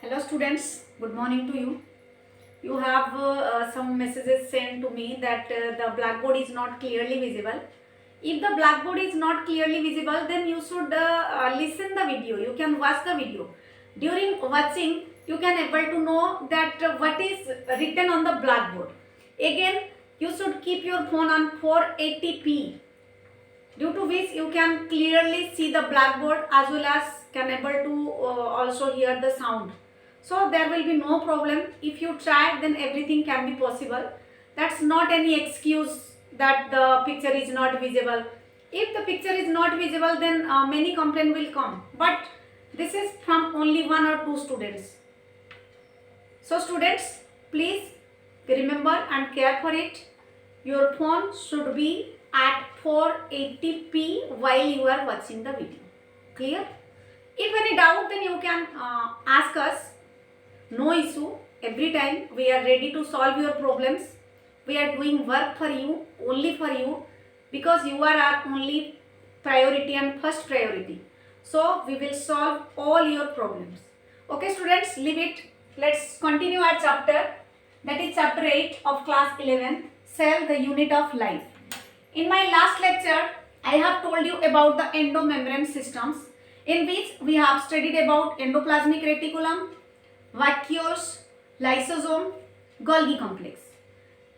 Hello students, good morning to you. You have some messages sent to me that the blackboard is not clearly visible. If the blackboard is not clearly visible, then you should listen the video. You can watch the video. During watching, you can able to know that what is written on the blackboard. Again, you should keep your phone on 480p, due to which you can clearly see the blackboard as well as can able to also hear the sound. So there will be no problem. If you try, then everything can be possible. That's not any excuse that the picture is not visible. If the picture is not visible, then many complaint will come. But this is from only one or two students. So students, please remember and care for it. Your phone should be at 480p while you are watching the video. Clear? If any doubt, then you can ask us. No issue. Every time we are ready to solve your problems. We are doing work for you, only for you, because you are our only priority and first priority. So we will solve all your problems. Okay students, leave it. Let's continue our chapter. That is chapter 8 of class 11, Cell, the unit of life. In my last lecture, I have told you about the endomembrane systems, in which we have studied about endoplasmic reticulum, vacuoles, lysosome, Golgi complex.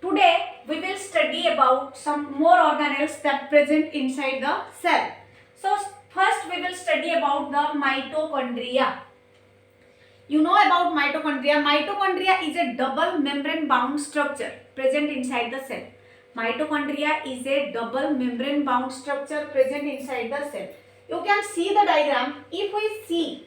Today we will study about some more organelles that present inside the cell. So first we will study about the mitochondria. You know about mitochondria. Mitochondria is a double membrane bound structure present inside the cell. Mitochondria is a double membrane bound structure present inside the cell. You can see the diagram. If we see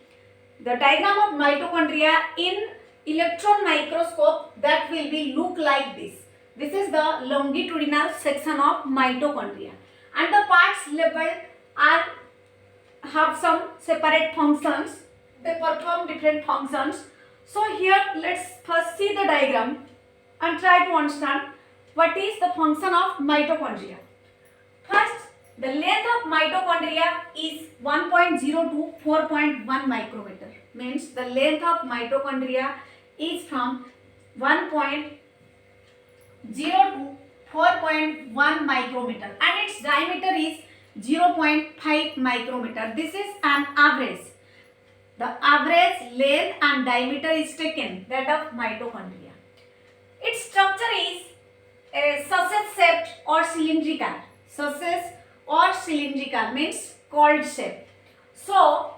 the diagram of mitochondria in electron microscope, that will be look like this. This is the longitudinal section of mitochondria, and the parts labeled are have some separate functions. They perform different functions. So here let's first see the diagram and try to understand what is the function of mitochondria. First, the length of mitochondria is 1.0 to 4.1 micrometer. Means the length of mitochondria is from 1.0 to 4.1 micrometer, and its diameter is 0.5 micrometer. This is an average. The average length and diameter is taken, that of mitochondria. Its structure is a sausage shaped or cylindrical. Sausage or cylindrical means coiled shape. So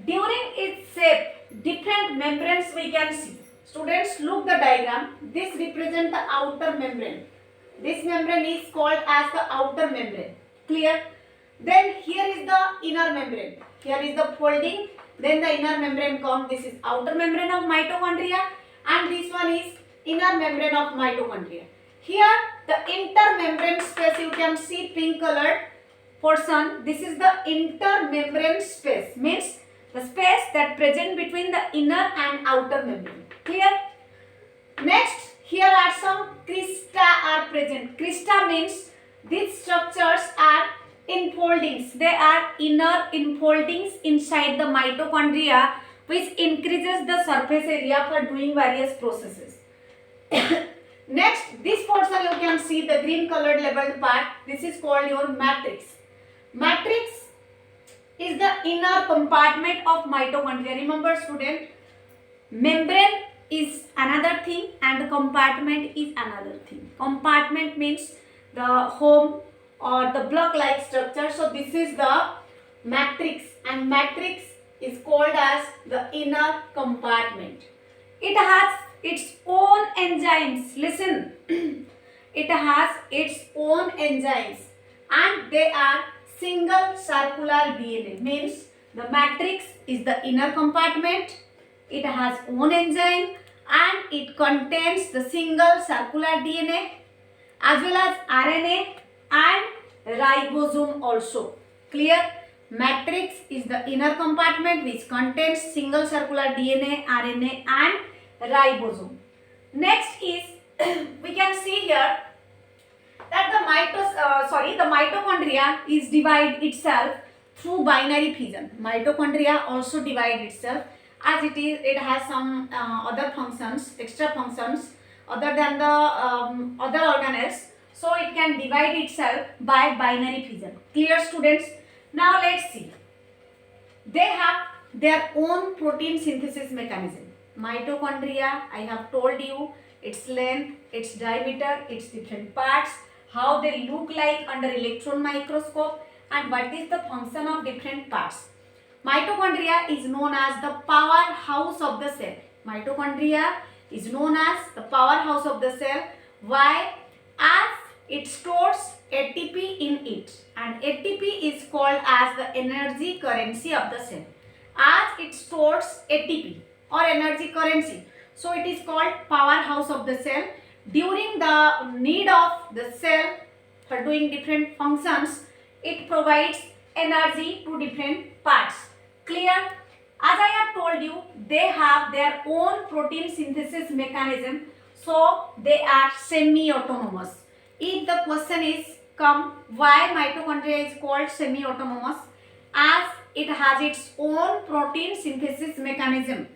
during its shape, different membranes we can see. Students, look the diagram. This represents the outer membrane. This membrane is called as the outer membrane. Clear? Then here is the inner membrane. Here is the folding. Then the inner membrane comes. This is outer membrane of mitochondria, and this one is inner membrane of mitochondria. Here the intermembrane space, you can see pink colored portion. This is the intermembrane space, means the space that present between the inner and outer membrane. Clear? Next, here are some crista are present. Crista means these structures are enfoldings. They are inner enfoldings inside the mitochondria, which increases the surface area for doing various processes. Next, this portion you can see the green colored labeled part. This is called your matrix. Matrix is the inner compartment of mitochondria. Remember student, membrane is another thing and the compartment is another thing. Compartment means the home or the block like structure. So this is the matrix, and matrix is called as the inner compartment. It has its own enzymes. Listen, it has its own enzymes, and they are single circular DNA. Means the matrix is the inner compartment. It has own enzyme and it contains the single circular DNA as well as RNA and ribosome also. Clear? Matrix is the inner compartment which contains single circular DNA, RNA and ribosome. Next is we can see here that the mitochondria is divide itself through binary fission. Mitochondria also divide itself as it has some other functions, extra functions other than the other organelles. So it can divide itself by binary fission. Clear, students? Now let's see. They have their own protein synthesis mechanism. Mitochondria, I have told you its length, its diameter, its different parts, how they look like under electron microscope, and what is the function of different parts. Mitochondria is known as the powerhouse of the cell. Mitochondria is known as the powerhouse of the cell. Why? As it stores ATP in it, and ATP is called as the energy currency of the cell. As it stores ATP or energy currency, so it is called powerhouse of the cell. During the need of the cell for doing different functions, it provides energy to different parts. Clear? As I have told you, they have their own protein synthesis mechanism, so they are semi-autonomous. If the question is come, why mitochondria is called semi-autonomous? As it has its own protein synthesis mechanism.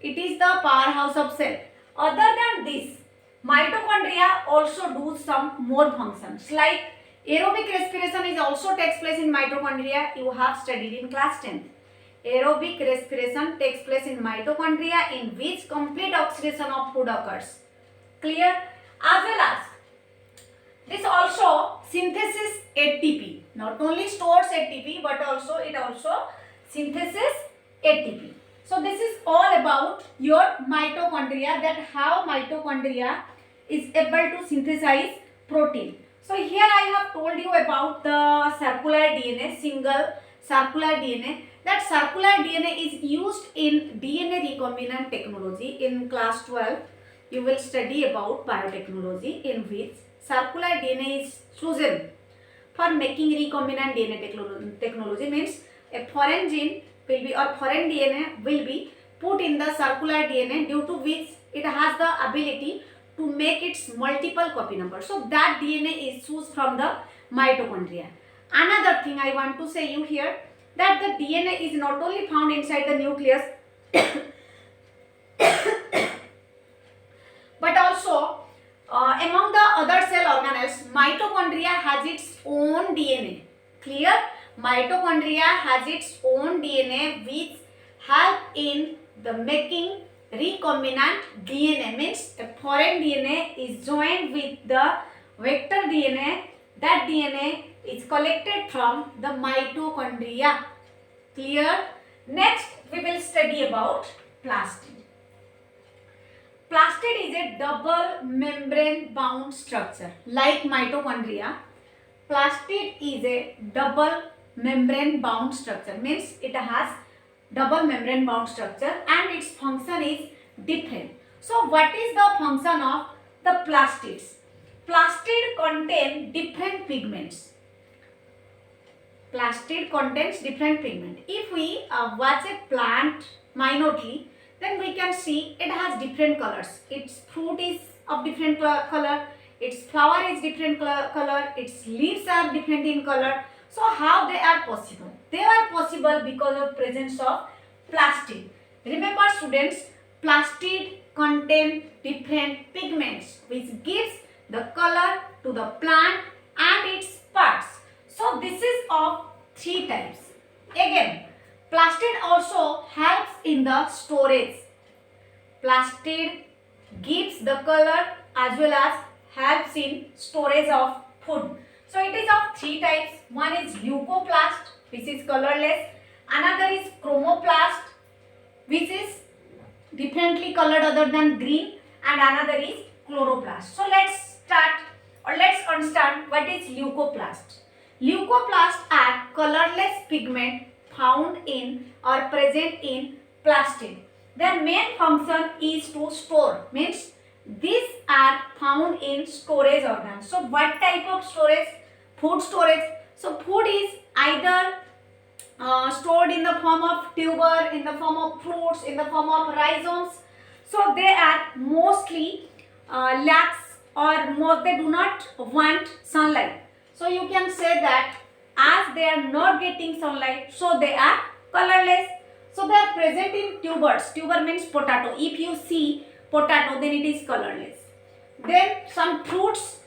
It is the powerhouse of cell. Other than this, mitochondria also do some more functions, like aerobic respiration is also takes place in mitochondria. You have studied in class 10th. Aerobic respiration takes place in mitochondria, in which complete oxidation of food occurs. Clear? As well as this also synthesis ATP. Not only stores ATP, but also it also synthesis ATP. So this is all about your mitochondria, that how mitochondria is able to synthesize protein. So here I have told you about the circular DNA, single circular DNA. That circular DNA is used in DNA recombinant technology. In class 12, you will study about biotechnology, in which circular DNA is chosen for making recombinant DNA technology. Means a foreign gene will be, or foreign DNA will be put in the circular DNA, due to which it has the ability to make its multiple copy number. So that DNA is chosen from the mitochondria. Another thing I want to say you here, that the DNA is not only found inside the nucleus but also among the other cell organelles. Mitochondria has its own DNA. Clear? Mitochondria has its own DNA which help in the making recombinant DNA. Means a foreign DNA is joined with the vector DNA. That DNA is collected from the mitochondria. Clear? Next we will study about plastid. Plastid is a double membrane bound structure. Like mitochondria, plastid is a double membrane bound structure. Means it has double membrane bound structure, and its function is different. So what is the function of the plastids? Plastid contain different pigments. Plastid contains different pigment. If we watch a plant minutely, then we can see it has different colors. Its fruit is of different color, its flower is different color, its leaves are different in color. So how they are possible? They are possible because of presence of plastid. Remember students, plastid contain different pigments which gives the color to the plant and its parts. So this is of three types. Again, plastid also helps in the storage. Plastid gives the color as well as helps in storage of food. So it is of three types. One is leucoplast, which is colorless. Another is chromoplast, which is differently colored other than green. And another is chloroplast. So let's start, or let's understand what is leucoplast. Leucoplasts are colorless pigment found in or present in plastid. Their main function is to store. Means these are found in storage organs. So what type of storage? Food storage. So food is either stored in the form of tuber, in the form of fruits, in the form of rhizomes. So they are mostly lacks, or more, they do not want sunlight. So you can say that as they are not getting sunlight, so they are colorless. So they are present in tubers. Tuber means potato. If you see potato, then it is colorless. Then some fruits,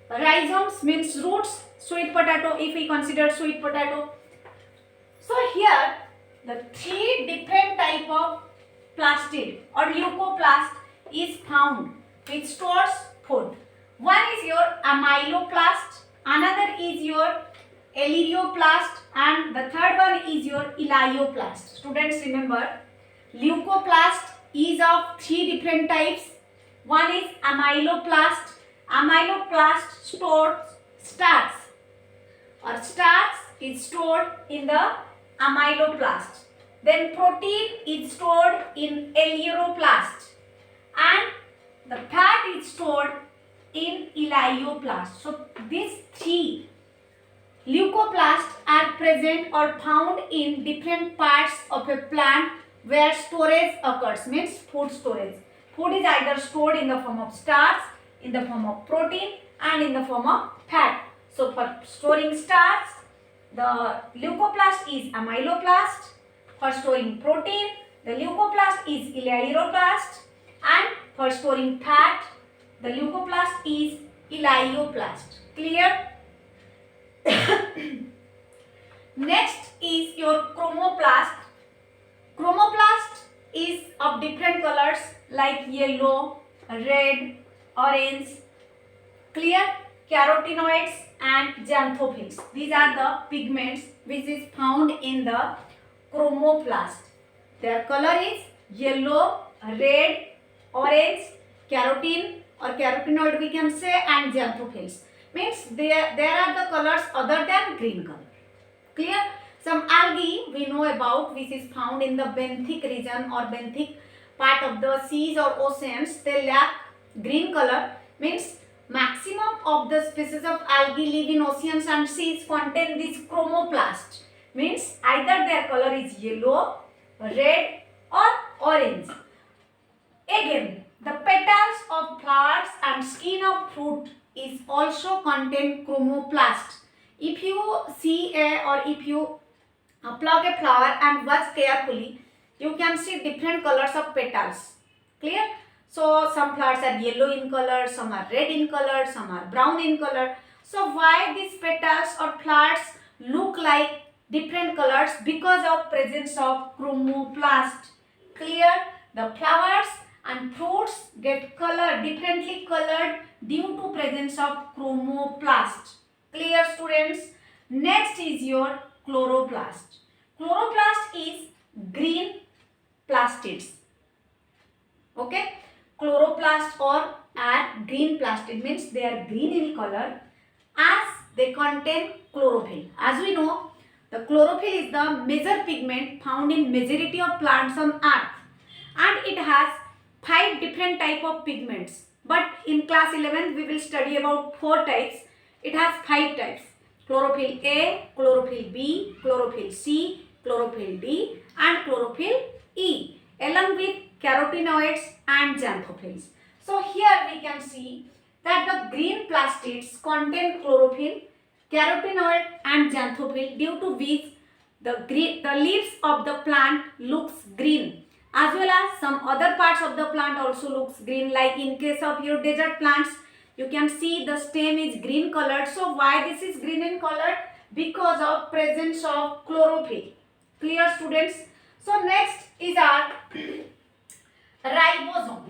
rhizomes means roots, sweet potato if we consider sweet potato. So here the three different type of plastid or leucoplast is found which stores food. One is your amyloplast, another is your elaioplast, and the third one is your elaioplast. Students, remember, leucoplast is of three different types. One is amyloplast. Amyloplast stores starch, or starch is stored in the amyloplast. Then protein is stored in elaioplast, and the fat is stored in elaioplast. So these three leucoplasts are present or found in different parts of a plant where storage occurs, means food storage. Food is either stored in the form of starch, in the form of protein, and in the form of fat. So for storing starch, the leucoplast is amyloplast. For storing protein, the leucoplast is elaioplast, and for storing fat, the leucoplast is elaioplast. Clear? Next is your chromoplast. Chromoplast is of different colors like yellow, red, orange. Clear? Carotenoids and xanthophylls. These are the pigments which is found in the chromoplast. Their color is yellow, red, orange, carotene or carotenoid we can say, and xanthophylls. Means there are the colors other than green color. Clear? Some algae we know about which is found in the benthic region or benthic part of the seas or oceans. They lack green color. Means maximum of the species of algae live in oceans and seas contain this chromoplast. Means either their color is yellow, red or orange. Again, the petals of flowers and skin of fruit is also contain chromoplast. If you see or if you pluck a flower and watch carefully, you can see different colors of petals. Clear? So some flowers are yellow in color, some are red in color, some are brown in color. So why these petals or flowers look like different colors? Because of presence of chromoplast. Clear? The flowers and fruits get color differently colored due to presence of chromoplast. Clear, students? Next is your chloroplast. Chloroplast is green plastids. Okay? Chloroplast or are green plastid, means they are green in color as they contain chlorophyll. As we know, the chlorophyll is the major pigment found in majority of plants on earth, and it has 5 different type of pigments. But in class 11 we will study about 4 types. It has 5 types: chlorophyll A, chlorophyll B, chlorophyll C, chlorophyll D, and chlorophyll E, along with carotenoids and xanthophylls. So here we can see that the green plastids contain chlorophyll, carotenoid and xanthophyll, due to which the leaves of the plant looks green, as well as some other parts of the plant also looks green. Like in case of your desert plants, you can see the stem is green colored. So why this is green in color? Because of presence of chlorophyll. Clear, students? So next is our ribosome.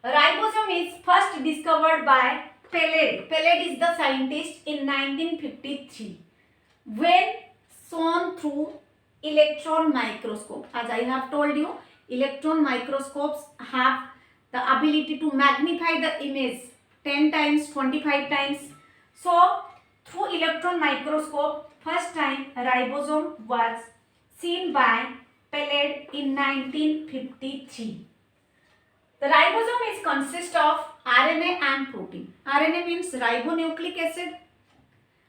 Ribosome is first discovered by Palade. Palade is the scientist in 1953 when shown through electron microscope. As I have told you, electron microscopes have the ability to magnify the image 10 times, 25 times. So through electron microscope, first time ribosome was seen by Palade in 1953. The ribosome is consist of RNA and protein. RNA means ribonucleic acid,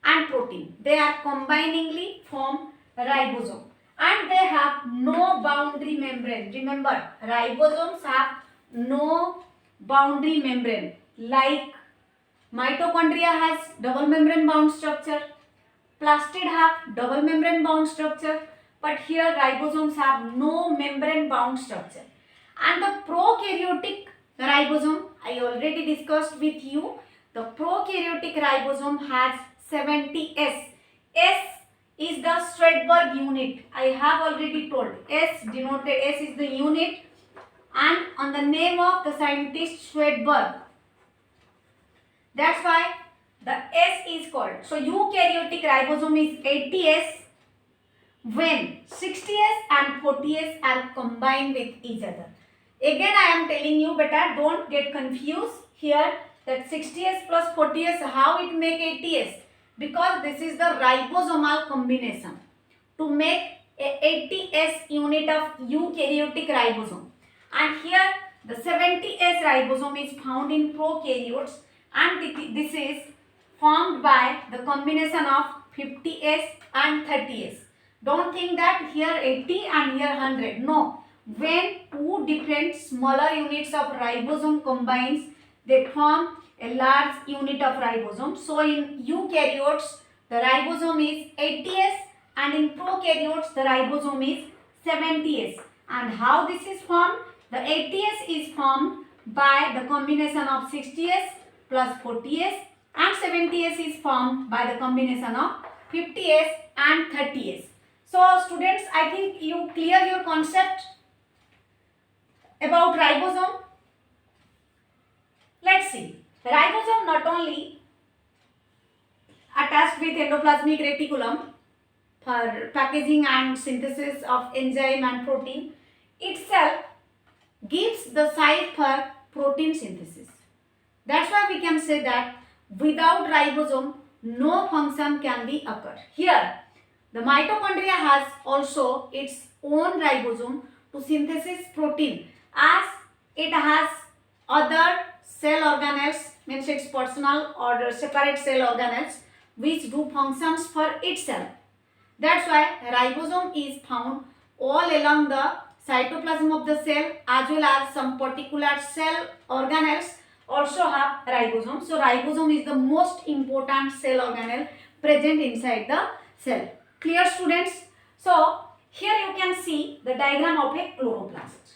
and protein. They are combiningly form ribosome, and they have no boundary membrane. Remember, ribosomes have no boundary membrane. Like mitochondria has double membrane bound structure, plastid have double membrane bound structure, but here ribosomes have no membrane bound structure. And the prokaryotic ribosome, I already discussed with you, the prokaryotic ribosome has 70 S. S is the Stradberg unit. I have already told. S denoted, S is the unit and on the name of the scientist Stradberg. That's why the S is called. So eukaryotic ribosome is 80S when 60S and 40S are combined with each other. Again I am telling you, beta, don't get confused here that 60S plus 40S, how it make 80S? Because this is the ribosomal combination to make a 80S unit of eukaryotic ribosome. And here the 70S ribosome is found in prokaryotes and this is formed by the combination of 50S and 30S. Don't think that here 80 and here 100. No. When two different smaller units of ribosome combines, they form a large unit of ribosome. So in eukaryotes, the ribosome is 80S and in prokaryotes, the ribosome is 70S. And how this is formed? The 80S is formed by the combination of 60S plus 40S and 70S is formed by the combination of 50S and 30S. So students, I think you clear your concept about ribosome. Let's see. Ribosome not only attached with endoplasmic reticulum for packaging and synthesis of enzyme and protein, itself gives the site for protein synthesis. That's why we can say that without ribosome, no function can be occur. Here, the mitochondria has also its own ribosome to synthesis protein, as it has other cell organelles, means its personal or separate cell organelles which do functions for itself. That's why ribosome is found all along the cytoplasm of the cell, as well as some particular cell organelles also have ribosome. So ribosome is the most important cell organelle present inside the cell. Clear, students? So here you can see the diagram of a chloroplast.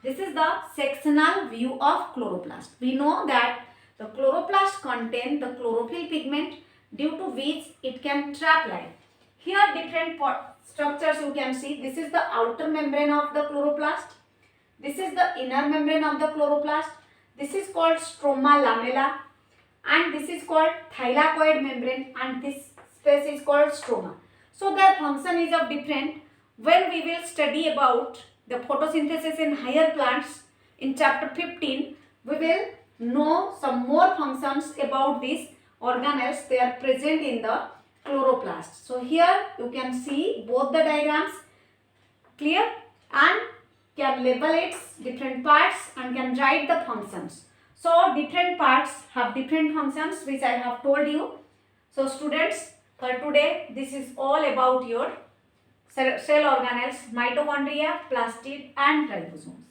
This is the sectional view of chloroplast. We know that the chloroplast contains the chlorophyll pigment due to which it can trap light. Here different structures you can see. This is the outer membrane of the chloroplast. This is the inner membrane of the chloroplast. This is called stroma lamella and this is called thylakoid membrane and this space is called stroma. So their function is of different. When we will study about the photosynthesis in higher plants in chapter 15, we will know some more functions about these organelles. They are present in the chloroplast. So here you can see both the diagrams clear and can label its different parts and can write the functions. So different parts have different functions which I have told you. So students, for today this is all about your cell organelles, mitochondria, plastid and ribosomes.